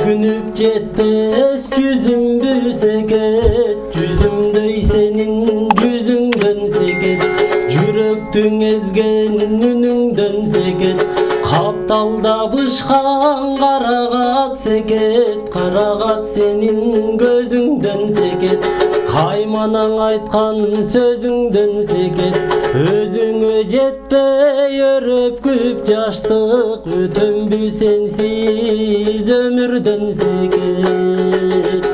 Günüp jetmez yüzümdü seket, yüzümdöy senin yüzüngdön seket, жүрөктүң ezgen үнүңдөн seket, капталда бышкан карагат seket, карагат senin көзүңдөн seket, кайманаң айткан сөзүңдөн seket, өзүңө жетпей өрөп күп жаштык, өтөмбү сенсиз ömürden seket.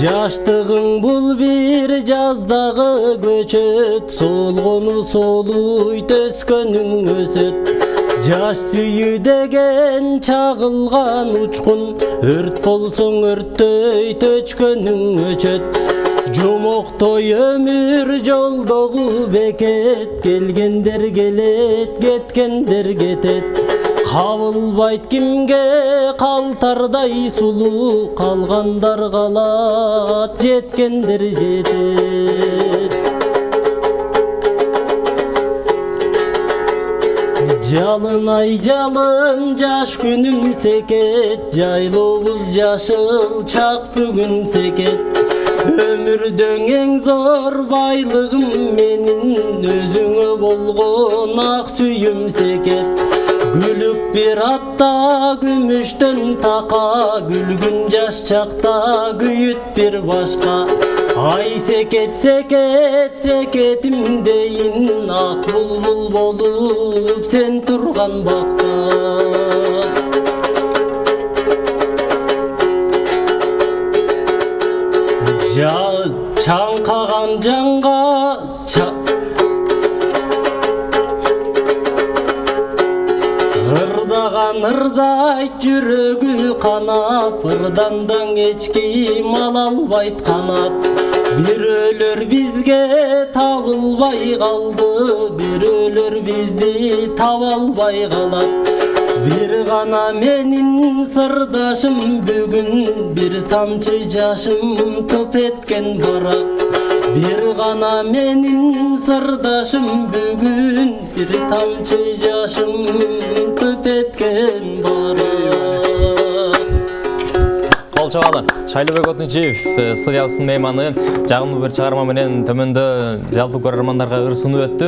Жаштыгың бул бир жаздагы көчөт, солгону солуйт өскөнүң өсөт. Жаш сүйүү деген чагылган учкун, өрт болсоң өрттөйт өчкөнүң өчөт. Жомоктой өмүр жолдогу бекет, келгендер келет, кеткендер кетет. Кабылбайт кимге калтардай сулуу, калгандар калат, жеткендер жетет. Жалын ай жалын жаш күнүм сeket, жайлообуз жашыл чак бүгүн сeket. Өмүрдөң эң зор байлыгым менин, өзүңө болгон ак сүйүм сeket. Gülüp bir atta gümüşten taka, gülgün жаш çakta güyüt bir başka. Ay seket seket seketim deyin, ak bulbul bolup sen turgan bakta. Çankağan canға Ырдаган ырдайт жүрөгү канап, ырдандан эч ким ала албайт канат. Бирөөлөр бизге табылбай калды, бирөөлөр бизди таба албай калат. Бир гана менин сырдашым бүгүн, бир тамчы жашым тып эткен барат. Bir gana menin sırdaşım bugün, bir tamçı yaşım tıp etken bara. Kol çabalı. Şaylыбек Отунчиев студиябыздын мейманы, жагымдуу бир чыгарма менен төмөндө жалпы көрөрмандарга ыр сунуп өттү.